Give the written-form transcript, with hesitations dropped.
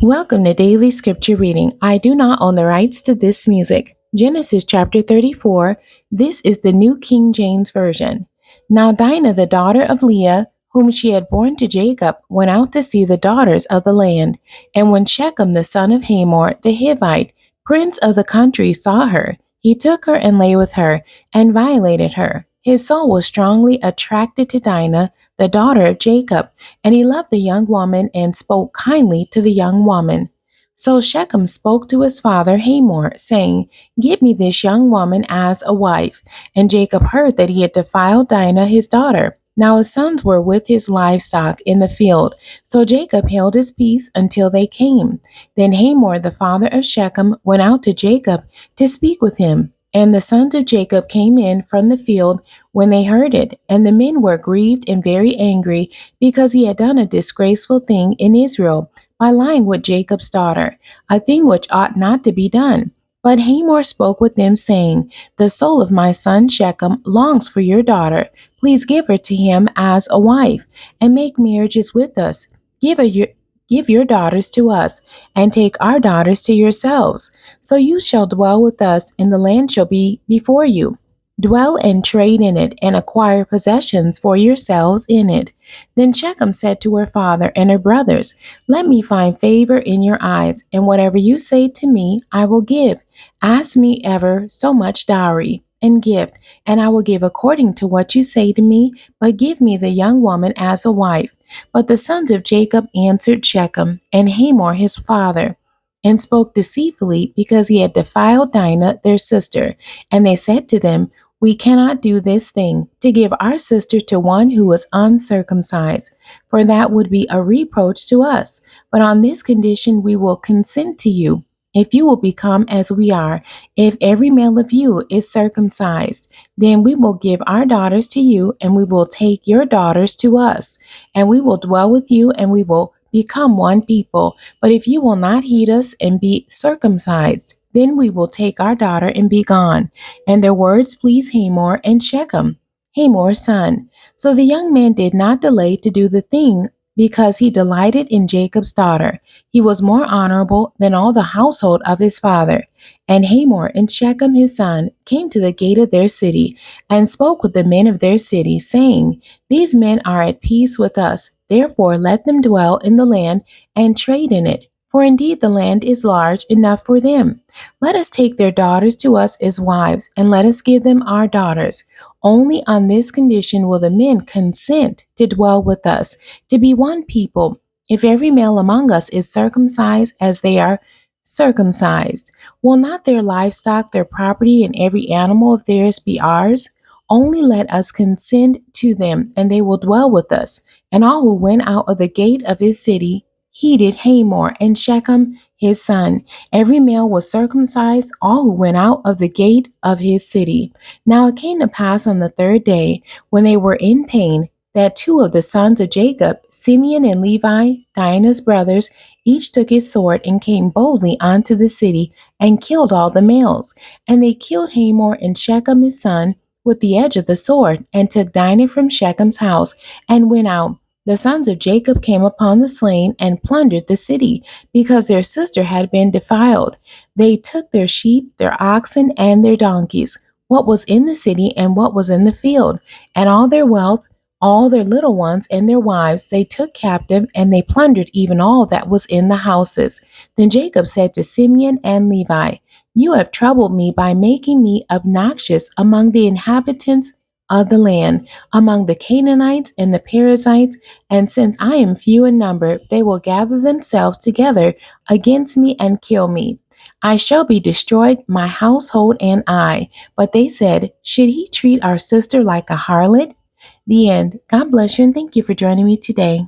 Welcome to Daily Scripture Reading. I do not own the rights to this music. Genesis chapter 34. This is the New King James Version. Now Dinah, the daughter of Leah, whom she had borne to Jacob, went out to see the daughters of the land. And when Shechem, the son of Hamor, the Hivite, prince of the country, saw her, he took her and lay with her, and violated her. His soul was strongly attracted to Dinah, the daughter of Jacob, and he loved the young woman and spoke kindly to the young woman. So Shechem spoke to his father Hamor, saying, Give me this young woman as a wife. And Jacob heard that he had defiled Dinah his daughter. Now his sons were with his livestock in the field. So Jacob held his peace until they came. Then Hamor, the father of Shechem, went out to Jacob to speak with him. And the sons of Jacob came in from the field when they heard it, and the men were grieved and very angry, because he had done a disgraceful thing in Israel by lying with Jacob's daughter, a thing which ought not to be done. But Hamor spoke with them, saying, The soul of my son Shechem longs for your daughter. Please give her to him as a wife, and make marriages with us. Give your daughters to us, and take our daughters to yourselves. So you shall dwell with us, and the land shall be before you. Dwell and trade in it, and acquire possessions for yourselves in it. Then Shechem said to her father and her brothers, Let me find favor in your eyes, and whatever you say to me, I will give. Ask me ever so much dowry and gift, and I will give according to what you say to me, but give me the young woman as a wife. But the sons of Jacob answered Shechem and Hamor his father, and spoke deceitfully, because he had defiled Dinah their sister. And they said to them, We cannot do this thing, to give our sister to one who is uncircumcised, for that would be a reproach to us. But on this condition we will consent to you, if you will become as we are. If every male of you is circumcised, then we will give our daughters to you, and we will take your daughters to us, and we will dwell with you, and we will become one people. But if you will not heed us and be circumcised, then we will take our daughter and be gone. And their words pleased Hamor and Shechem, Hamor's son. So the young man did not delay to do the thing, because he delighted in Jacob's daughter. He was more honorable than all the household of his father. And Hamor and Shechem his son came to the gate of their city, and spoke with the men of their city, saying, These men are at peace with us. Therefore let them dwell in the land and trade in it. For indeed the land is large enough for them. Let us take their daughters to us as wives, and let us give them our daughters. Only on this condition will the men consent to dwell with us, to be one people, if every male among us is circumcised as they are circumcised. Will not their livestock, their property, and every animal of theirs be ours? Only let us consent to them, and they will dwell with us. And all who went out of the gate of his city heeded Hamor and Shechem his son. Every male was circumcised, all who went out of the gate of his city. Now it came to pass on the third day, when they were in pain, that two of the sons of Jacob, Simeon and Levi, Dinah's brothers, each took his sword and came boldly unto the city, and killed all the males. And they killed Hamor and Shechem his son with the edge of the sword, and took Dinah from Shechem's house, and went out. The sons of Jacob came upon the slain and plundered the city, because their sister had been defiled. They took their sheep, their oxen, and their donkeys, what was in the city and what was in the field, and all their wealth, all their little ones and their wives they took captive, and they plundered even all that was in the houses. Then Jacob said to Simeon and Levi, You have troubled me by making me obnoxious among the inhabitants of the land, among the Canaanites and the Perizzites, and since I am few in number, they will gather themselves together against me and kill me. I shall be destroyed, my household and I. But they said, Should he treat our sister like a harlot? The end. God bless you, and thank you for joining me today.